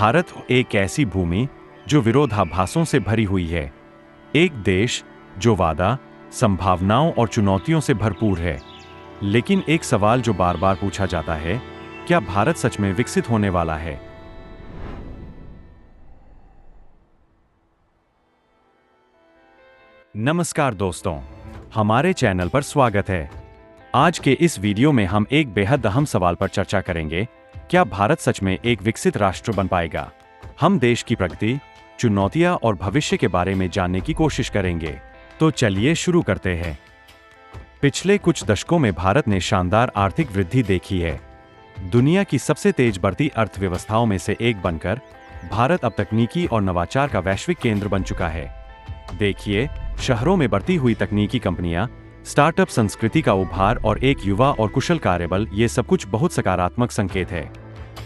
भारत एक ऐसी भूमि जो विरोधाभासों से भरी हुई है, एक देश जो वादा, संभावनाओं और चुनौतियों से भरपूर है। लेकिन एक सवाल जो बार बार पूछा जाता है, क्या भारत सच में विकसित होने वाला है? नमस्कार दोस्तों, हमारे चैनल पर स्वागत है। आज के इस वीडियो में हम एक बेहद अहम सवाल पर चर्चा करेंगे, क्या भारत सच में एक विकसित राष्ट्र बन पाएगा? हम देश की प्रगति, चुनौतियां और भविष्य के बारे में जानने की कोशिश करेंगे। तो चलिए शुरू करते हैं। पिछले कुछ दशकों में भारत ने शानदार आर्थिक वृद्धि देखी है। दुनिया की सबसे तेज बढ़ती अर्थव्यवस्थाओं में से एक बनकर भारत अब तकनीकी और नवाचार का वैश्विक केंद्र बन चुका है। देखिए, शहरों में बढ़ती हुई तकनीकी कंपनियां, स्टार्टअप संस्कृति का उभार और एक युवा और कुशल कार्यबल, ये सब कुछ बहुत सकारात्मक संकेत है।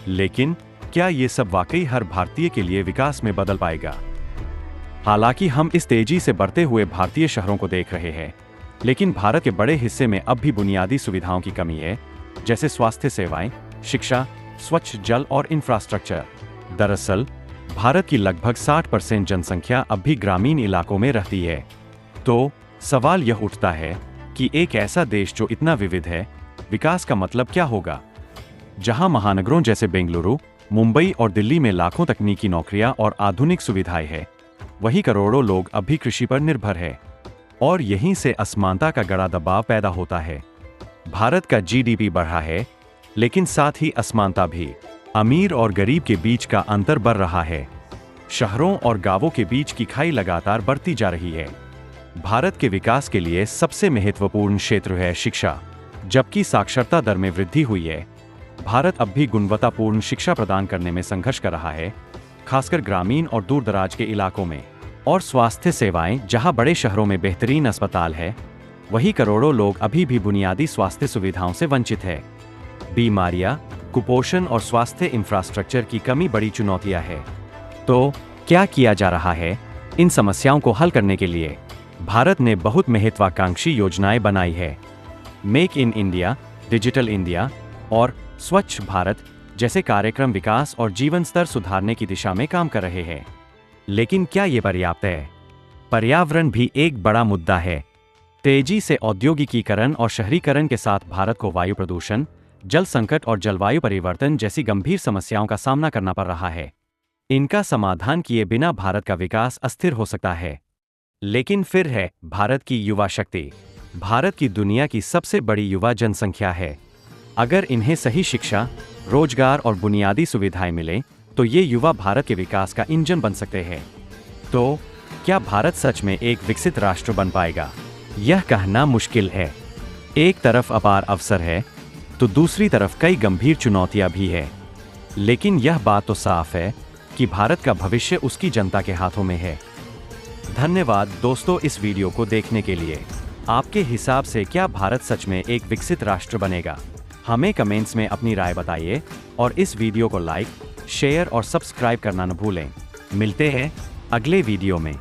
लेकिन क्या ये सब वाकई हर भारतीय के लिए विकास में बदल पाएगा? हालांकि हम इस तेजी से बढ़ते हुए भारतीय शहरों को देख रहे हैं, लेकिन भारत के बड़े हिस्से में अब भी बुनियादी सुविधाओं की कमी है, जैसे स्वास्थ्य सेवाएं, शिक्षा, स्वच्छ जल और इंफ्रास्ट्रक्चर। दरअसल भारत की लगभग 60% जनसंख्या अब भी ग्रामीण इलाकों में रहती है। तो सवाल यह उठता है कि एक ऐसा देश जो इतना विविध है, विकास का मतलब क्या होगा? जहां महानगरों जैसे बेंगलुरु, मुंबई और दिल्ली में लाखों तकनीकी नौकरियां और आधुनिक सुविधाएं हैं, वहीं करोड़ों लोग अब भी कृषि पर निर्भर है और यहीं से असमानता का गड़ा दबाव पैदा होता है। भारत का जीडीपी बढ़ा है, लेकिन साथ ही असमानता भी। अमीर और गरीब के बीच का अंतर बढ़ रहा है। शहरों और गांवों के बीच की खाई लगातार बढ़ती जा रही है। भारत के विकास के लिए सबसे महत्वपूर्ण क्षेत्र है शिक्षा। जबकि साक्षरता दर में वृद्धि हुई है, भारत अब भी गुणवत्तापूर्ण शिक्षा प्रदान करने में संघर्ष कर रहा है, खासकर ग्रामीण और दूरदराज के इलाकों में। और स्वास्थ्य सेवाएं, जहां बड़े शहरों में बेहतरीन अस्पताल है, वहीं करोड़ों लोग अभी भी बुनियादी स्वास्थ्य सुविधाओं से वंचित है। बीमारियां, कुपोषण और स्वास्थ्य इंफ्रास्ट्रक्चर की कमी बड़ी चुनौतियां हैं। तो क्या किया जा रहा है इन समस्याओं को हल करने के लिए? भारत ने बहुत महत्वाकांक्षी योजनाएं बनाई है। Make in India, digital India और स्वच्छ भारत जैसे कार्यक्रम विकास और जीवन स्तर सुधारने की दिशा में काम कर रहे हैं। लेकिन क्या ये पर्याप्त है? पर्यावरण भी एक बड़ा मुद्दा है। तेजी से औद्योगिकीकरण और शहरीकरण के साथ भारत को वायु प्रदूषण, जल संकट और जलवायु परिवर्तन जैसी गंभीर समस्याओं का सामना करना पड़ रहा है। इनका समाधान किए बिना भारत का विकास अस्थिर हो सकता है। लेकिन फिर है भारत की युवा शक्ति। भारत की दुनिया की सबसे बड़ी युवा जनसंख्या है। अगर इन्हें सही शिक्षा, रोजगार और बुनियादी सुविधाएं मिलें, तो ये युवा भारत के विकास का इंजन बन सकते हैं। तो क्या भारत सच में एक विकसित राष्ट्र बन पाएगा? यह कहना मुश्किल है। एक तरफ अपार अवसर है, तो दूसरी तरफ कई गंभीर चुनौतियां भी है। लेकिन यह बात तो साफ है कि भारत का भविष्य उसकी जनता के हाथों में है। धन्यवाद दोस्तों इस वीडियो को देखने के लिए। आपके हिसाब से क्या भारत सच में एक विकसित राष्ट्र बनेगा? हमें कमेंट्स में अपनी राय बताइए और इस वीडियो को लाइक, शेयर और सब्सक्राइब करना न भूलें। मिलते हैं अगले वीडियो में।